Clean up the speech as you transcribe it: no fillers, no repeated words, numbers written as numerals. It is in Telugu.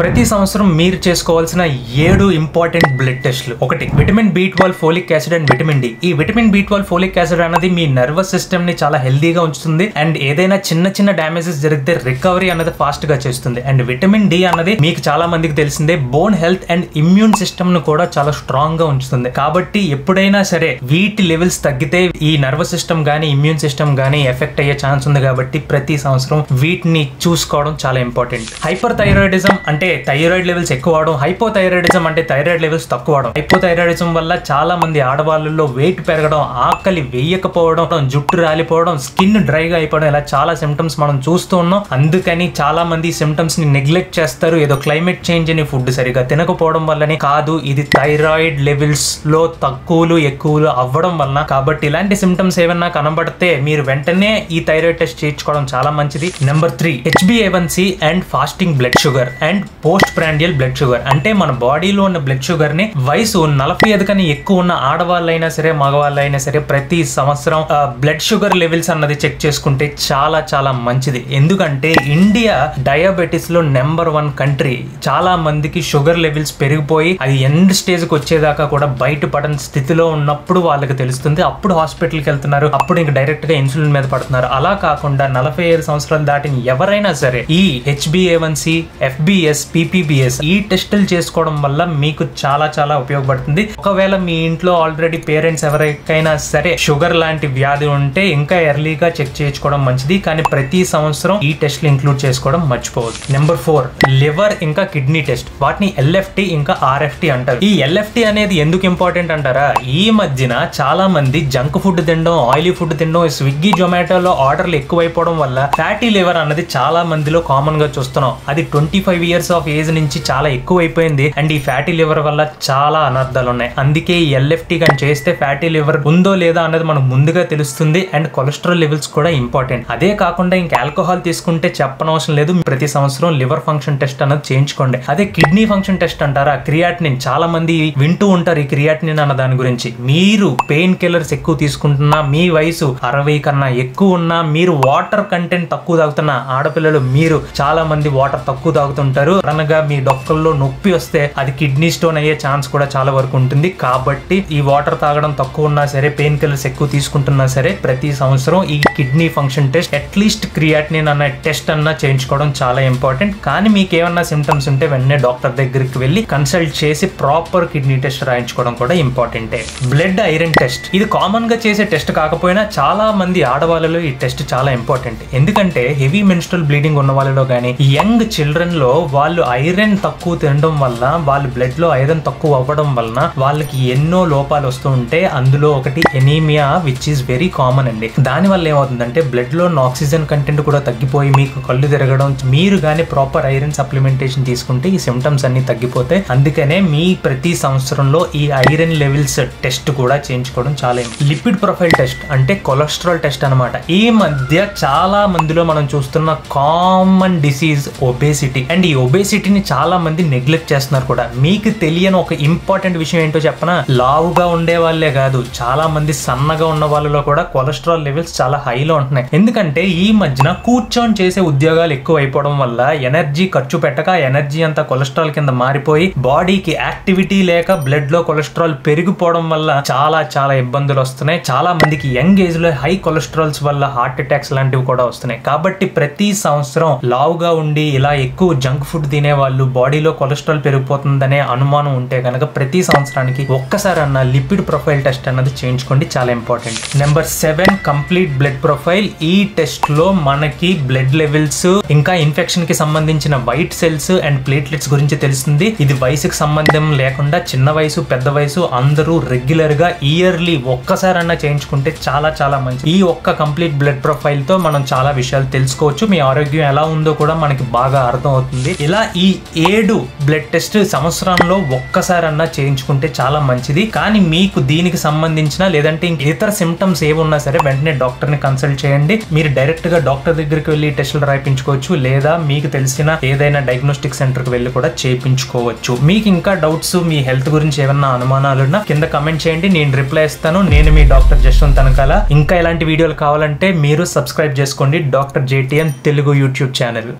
ప్రతి సంవత్సరం మీరు చేసుకోవాల్సిన 7 ఇంపార్టెంట్ బ్లడ్ టెస్ట్లు. ఒకటి vitamin B12, folic acid and vitamin D. ఈ విటమిన్ B12, ఫోలిక్ యాసిడ్ అనేది మీ నర్వస్ సిస్టమ్ ని చాలా హెల్దీగా ఉంచుతుంది అండ్ ఏదైనా చిన్న డ్యామేజెస్ జరిగితే రికవరీ అనేది ఫాస్ట్ గా చేస్తుంది. అండ్ విటమిన్ డి అనేది మీకు చాలా మందికి తెలిసిందే bone health and immune system ను కూడా చాలా స్ట్రాంగ్ గా ఉంచుతుంది. కాబట్టి ఎప్పుడైనా సరే వీటి లెవెల్స్ తగ్గితే ఈ నర్వస్ సిస్టమ్ గానీ ఇమ్యూన్ సిస్టమ్ గానీ ఎఫెక్ట్ అయ్యే ఛాన్స్ ఉంది. కాబట్టి ప్రతి సంవత్సరం వీటిని చూసుకోవడం చాలా ఇంపార్టెంట్. హైపర్ థైరాయిడిజం అంటే థైరాయిడ్ లెవెల్స్ ఎక్కువ అవడం, హైపోథైరాయిడిజం అంటే థైరాయిడ్ లెవెల్స్ తక్కువ అవడం. హైపోథైరాయిడిజం వల్ల చాలా మంది ఆడవాళ్ళలో వెయిట్ పెరగడం, ఆకలి వేయకపోవడం, జుట్టు రాలిపోవడం, స్కిన్ డ్రైగా అయిపోవడం, ఇలా చాలా సిమ్టమ్స్ మనం చూస్తూ ఉన్నాం. అందుకని చాలా మంది సిమ్టమ్స్ ని నెగ్లెక్ట్ చేస్తారు. ఏదో క్లైమేట్ చేంజ్ అని ఫుడ్ సరిగా తినకపోవడం వల్లనే కాదు, ఇది థైరాయిడ్ లెవెల్స్ లో తక్కువలు ఎక్కువలు అవ్వడం వలన. కాబట్టి ఇలాంటి సిమ్టమ్స్ ఏమన్నా కనబడితే మీరు వెంటనే ఈ థైరాయిడ్ టెస్ట్ చేయించుకోవడం చాలా మంచిది. Number 3 HbA1c and fasting blood sugar and post prandial blood sugar. అంటే మన బాడీలో ఉన్న బ్లడ్ షుగర్ ని వయసు 45 కన్నా ఎక్కువ ఉన్న ఆడవాళ్ళైనా సరే మగవాళ్ళైనా సరే ప్రతి సంవత్సరం బ్లడ్ షుగర్ లెవెల్స్ అన్నది చెక్ చేసుకుంటే చాలా మంచిది. ఎందుకంటే ఇండియా డయాబెటిస్ లో నెంబర్ 1 కంట్రీ. చాలా మందికి షుగర్ లెవెల్స్ పెరిగిపోయి అది ఎండ్ స్టేజ్ కి వచ్చేదాకా కూడా బయటపడని స్థితిలో ఉన్నప్పుడు వాళ్ళకి తెలుస్తుంది. అప్పుడు హాస్పిటల్కి వెళ్తున్నారు, అప్పుడు ఇంక డైరెక్ట్ గా ఇన్సులిన్ మీద పడుతున్నారు. అలా కాకుండా 45 సంవత్సరాలు దాటిన ఎవరైనా సరే ఈ HbA1c, FBS, PPBS ఈ టెస్టులు చేసుకోవడం వల్ల మీకు చాలా ఉపయోగపడుతుంది. ఒకవేళ మీ ఇంట్లో ఆల్రెడీ పేరెంట్స్ ఎవరికైనా సరే షుగర్ లాంటి వ్యాధి ఉంటే ఇంకా ఎర్లీగా చెక్ చేయించుకోవడం మంచిది. కానీ ప్రతి సంవత్సరం ఈ టెస్ట్లు ఇంక్లూడ్ చేసుకోవడం మర్చిపోవద్దు. నెంబర్ 4 లివర్ ఇంకా కిడ్నీ టెస్ట్. వాటిని LFT ఇంకా RFT అంటారు. ఈ LFT అనేది ఎందుకు ఇంపార్టెంట్ అంటారా? ఈ మధ్యన చాలా మంది జంక్ ఫుడ్ తినడం, ఆయిలీ ఫుడ్ తినడం, స్విగ్గీ జొమాటోలో ఆర్డర్లు ఎక్కువైపోవడం వల్ల ఫ్యాటీ లివర్ అన్నది చాలా మందిలో కామన్ గా చూస్తున్నాం. అది 25 ఇయర్స్ ఆఫ్ ఏజ్ నుంచి చాలా ఎక్కువ అయిపోయింది. అండ్ ఈ ఫ్యాటీ లివర్ వల్ల చాలా అనర్థాలు ఉన్నాయి. అందుకే ఈ LFT కానీ చేస్తే ఫ్యాటీ లివర్ ఉందో లేదా అన్నది మనకు ముందుగా తెలుస్తుంది. అండ్ కొలెస్ట్రాల్ లెవెల్స్ కూడా ఇంపార్టెంట్. అదే కాకుండా ఇంకా ఆల్కహాల్ తీసుకుంటే చెప్పనవసరం లేదు, ప్రతి సంవత్సరం లివర్ ఫంక్షన్ టెస్ట్ అన్నది చేయించుకోండి. అదే కిడ్నీ ఫంక్షన్ టెస్ట్ అంటారా, క్రియాటినిన్. చాలా మంది వింటూ ఉంటారు ఈ క్రియాటినిన్ అన్న దాని గురించి. మీరు పెయిన్ కిల్లర్స్ ఎక్కువ తీసుకుంటున్నా, మీ వయసు 60 కన్నా ఎక్కువ ఉన్నా, మీరు వాటర్ కంటెంట్ తక్కువ తాగుతున్నా, ఆడపిల్లలు మీరు చాలా మంది వాటర్ తక్కువ తాగుతుంటారు, అనగా మీ డొక్కల్లో నొప్పి వస్తే అది కిడ్నీ స్టోన్ అయ్యే ఛాన్స్ కూడా చాలా వరకు ఉంటుంది. కాబట్టి ఈ వాటర్ తాగడం తక్కువ ఉన్నా సరే, పెయిన్ కిల్లర్స్ ఎక్కువ తీసుకుంటున్నా సరే, ప్రతి సంవత్సరం ఈ kidney function test, at least creatinine అనే టెస్ట్ అన్నా చేయించుకోవడం చాలా ఇంపార్టెంట్. కానీ మీకు ఏమన్నా సిమ్టమ్స్ ఉంటే వెంటనే డాక్టర్ దగ్గరికి వెళ్ళి కన్సల్ట్ చేసి ప్రాపర్ కిడ్నీ టెస్ట్ రాయించుకోవడం కూడా ఇంపార్టెంటే. Blood iron test. ఇది కామన్ గా చేసే టెస్ట్ కాకపోయినా చాలా మంది ఆడవాళ్ళలో ఈ టెస్ట్ చాలా ఇంపార్టెంట్. ఎందుకంటే హెవీ మెన్స్ట్రల్ బ్లీడింగ్ ఉన్న వాళ్ళలో కానీ యంగ్ చిల్డ్రన్ లో వాళ్ళు ఐరన్ తక్కువ తినడం వల్ల, వాళ్ళ బ్లడ్ లో ఐరన్ తక్కువ అవ్వడం వలన వాళ్ళకి ఎన్నో లోపాలు వస్తూ ఉంటే అందులో ఒకటి anaemia, which is very common అండి. దాని వల్ల ఏమవుతుందంటే బ్లడ్ లో ఆక్సిజన్ కంటెంట్ కూడా తగ్గిపోయి మీకు కళ్ళు తిరగడం. మీరు కానీ ప్రాపర్ ఐరన్ సప్లిమెంటేషన్ తీసుకుంటే ఈ సిమ్టమ్స్ అన్ని తగ్గిపోతాయి. అందుకనే మీ ప్రతి సంవత్సరంలో ఈ ఐరన్ లెవెల్స్ టెస్ట్ కూడా చేయించుకోవడం చాలా. లిపిడ్ ప్రొఫైల్ టెస్ట్ అంటే కొలెస్ట్రాల్ టెస్ట్ అనమాట. ఈ మధ్య చాలా మందిలో మనం చూస్తున్న కామన్ డిసీజ్ ఒబేసిటీ. అండ్ ఈ ఒబేసిటీని చాలా మంది నెగ్లెక్ట్ చేస్తున్నారు కూడా. మీకు తెలియని ఒక ఇంపార్టెంట్ విషయం ఏంటో చెప్పనా? లావుగా ఉండే వాళ్ళే కాదు, చాలా మంది సన్నగా ఉన్న వాళ్ళలో కూడా కొలెస్ట్రాల్ లెవెల్స్ చాలా హైలో ఉంటున్నాయి. ఎందుకంటే ఈ మధ్యన కూర్చొని చేసే ఉద్యోగాలు ఎక్కువ అయిపోవడం వల్ల ఎనర్జీ ఖర్చు పెట్టక ఎనర్జీ అంతా కొలెస్ట్రాల్ కింద మారిపోయి బాడీకి యాక్టివిటీ లేక బ్లడ్ లో కొలెస్ట్రాల్ పెరిగిపోవడం వల్ల చాలా ఇబ్బందులు వస్తున్నాయి. చాలా మందికి యంగ్ ఏజ్ లో హై కొలెస్ట్రాల్స్ వల్ల హార్ట్ అటాక్స్ లాంటివి కూడా వస్తున్నాయి. కాబట్టి ప్రతి సంవత్సరం లావుగా ఉండి ఇలా ఎక్కువ జంక్ ఫుడ్ తినే వాళ్ళు, బాడీలో కొలెస్ట్రాల్ పెరిగిపోతుందనే అనుమానం ఉంటే కనుక ప్రతి సంవత్సరానికి ఒక్కసారి అన్న లిపిడ్ ప్రొఫైల్ టెస్ట్ అన్నది చేయించుకోండి, చాలా important. Number 7 complete blood profile. ఈ టెస్ట్ లో మనకి బ్లడ్ లెవెల్స్ ఇంకా ఇన్ఫెక్షన్ కి సంబంధించిన వైట్ సెల్స్ అండ్ ప్లేట్లెట్స్ గురించి తెలుస్తుంది. ఇది వయసుకి సంబంధం లేకుండా చిన్న వయసు పెద్ద వయసు అందరూ రెగ్యులర్ గా ఇయర్లీ ఒక్కసారి అన్న చేయించుకుంటే చాలా మంచిది. ఈ ఒక్క కంప్లీట్ బ్లడ్ ప్రొఫైల్ తో మనం చాలా విషయాలు తెలుసుకోవచ్చు. మీ ఆరోగ్యం ఎలా ఉందో కూడా మనకి బాగా అర్థం అవుతుంది. ఇలా ఈ 7 బ్లడ్ టెస్ట్ సంవత్సరంలో ఒక్కసారన్నా చేయించుకుంటే చాలా మంచిది. కానీ మీకు దీనికి సంబంధించిన లేదంటే ఇతర సిమ్టమ్స్ ఏమున్నా సరే వెంటనే డాక్టర్ ని కన్సల్ట్ చేయండి. మీరు డైరెక్ట్ గా డాక్టర్ దగ్గరికి వెళ్ళి టెస్టులు రాయించుకోవచ్చు, లేదా మీకు తెలిసిన ఏదైనా డయాగ్నోస్టిక్ సెంటర్ కి వెళ్ళి కూడా చేయించుకోవచ్చు. మీకు ఇంకా డౌట్స్, మీ హెల్త్ గురించి ఏమన్నా అనుమానాలున్నా కింద కమెంట్ చేయండి, నేను రిప్లై ఇస్తాను. నేను మీ డాక్టర్ జస్వంత్ తనకాల. ఇంకా ఇలాంటి వీడియోలు కావాలంటే మీరు సబ్స్క్రైబ్ చేసుకోండి doctor JTN Telugu YouTube channel.